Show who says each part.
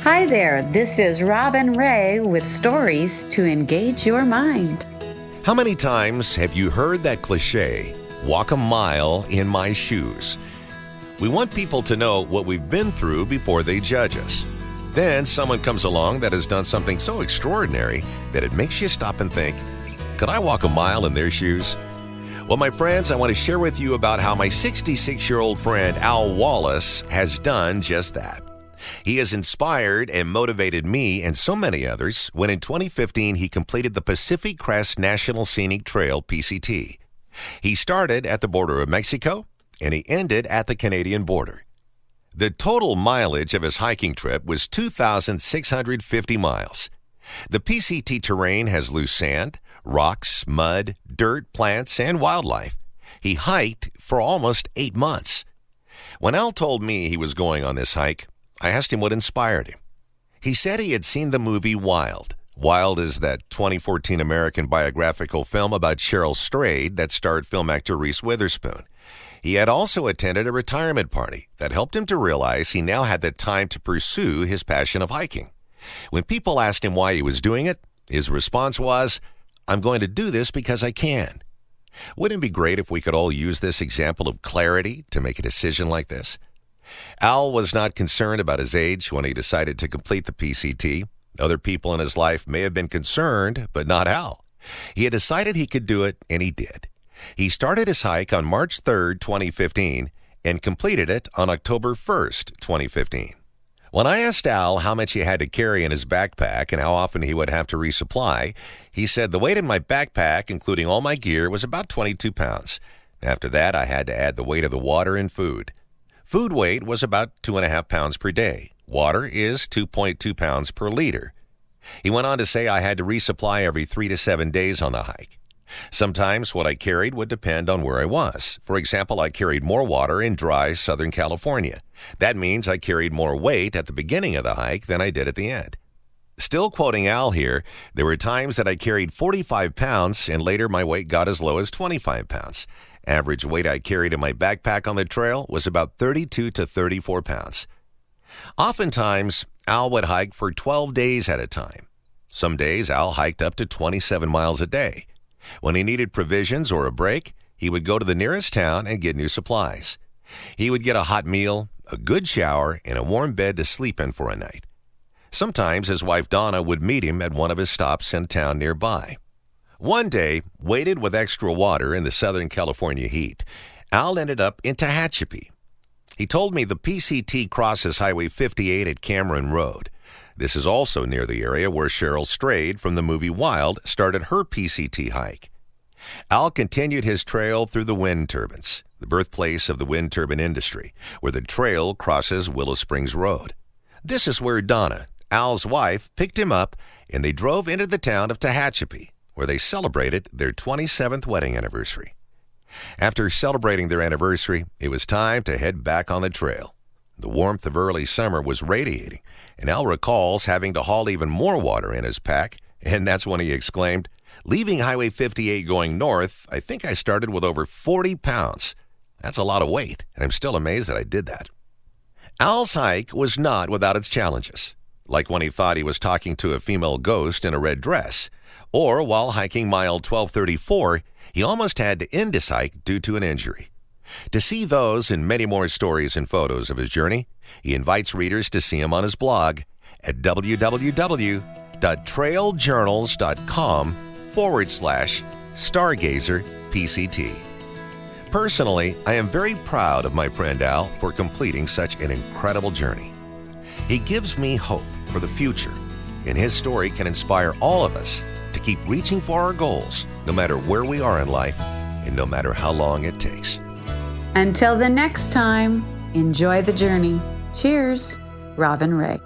Speaker 1: Hi there, this is Robin Ray with stories to engage your mind.
Speaker 2: How many times have you heard that cliche, walk a mile in my shoes? We want people to know what we've been through before they judge us. Then someone comes along that has done something so extraordinary that it makes you stop and think, could I walk a mile in their shoes? Well, my friends, I want to share with you about how my 66-year-old friend Al Wallace has done just that. He has inspired and motivated me and so many others when in 2015 he completed the Pacific Crest National Scenic Trail, PCT. He started at the border of Mexico and he ended at the Canadian border. The total mileage of his hiking trip was 2,650 miles. The PCT terrain has loose sand, rocks, mud, dirt, plants, and wildlife. He hiked for almost 8 months. When Al told me he was going on this hike, I asked him what inspired him. He said he had seen the movie Wild. Wild is that 2014 American biographical film about Cheryl Strayed that starred film actor Reese Witherspoon. He had also attended a retirement party that helped him to realize he now had the time to pursue his passion of hiking. When people asked him why he was doing it, his response was, "I'm going to do this because I can." Wouldn't it be great if we could all use this example of clarity to make a decision like this? Al was not concerned about his age when he decided to complete the PCT. Other people in his life may have been concerned, but not Al. He had decided he could do it, and he did. He started his hike on March 3rd, 2015, and completed it on October 1st, 2015. When I asked Al how much he had to carry in his backpack and how often he would have to resupply, he said the weight in my backpack, including all my gear, was about 22 pounds. After that, I had to add the weight of the water and food. Food weight was about 2.5 pounds per day. Water is 2.2 pounds per liter. He went on to say I had to resupply every 3 to 7 days on the hike. Sometimes what I carried would depend on where I was. For example, I carried more water in dry Southern California. That means I carried more weight at the beginning of the hike than I did at the end. Still quoting Al here, there were times that I carried 45 pounds and later my weight got as low as 25 pounds. Average weight I carried in my backpack on the trail was about 32 to 34 pounds. Oftentimes, Al would hike for 12 days at a time. Some days, Al hiked up to 27 miles a day. When he needed provisions or a break, he would go to the nearest town and get new supplies. He would get a hot meal, a good shower, and a warm bed to sleep in for a night. Sometimes his wife Donna would meet him at one of his stops in a town nearby. One day, weighted with extra water in the Southern California heat, Al ended up in Tehachapi. He told me the PCT crosses Highway 58 at Cameron Road. This is also near the area where Cheryl Strayed from the movie Wild started her PCT hike. Al continued his trail through the wind turbines, the birthplace of the wind turbine industry, where the trail crosses Willow Springs Road. This is where Donna, Al's wife, picked him up and they drove into the town of Tehachapi, where they celebrated their 27th wedding anniversary. After celebrating their anniversary, it was time to head back on the trail. The warmth of early summer was radiating, and Al recalls having to haul even more water in his pack, and that's when he exclaimed, "Leaving Highway 58 going north, I think I started with over 40 pounds. That's a lot of weight, and I'm still amazed that I did that." Al's hike was not without its challenges, like when he thought he was talking to a female ghost in a red dress, or while hiking mile 1234, he almost had to end his hike due to an injury. To see those and many more stories and photos of his journey, he invites readers to see him on his blog at www.trailjournals.com/StargazerPCT. Personally, I am very proud of my friend Al for completing such an incredible journey. He gives me hope for the future, and his story can inspire all of us to keep reaching for our goals, no matter where we are in life and no matter how long it takes.
Speaker 1: Until the next time, enjoy the journey. Cheers, Robin Ray.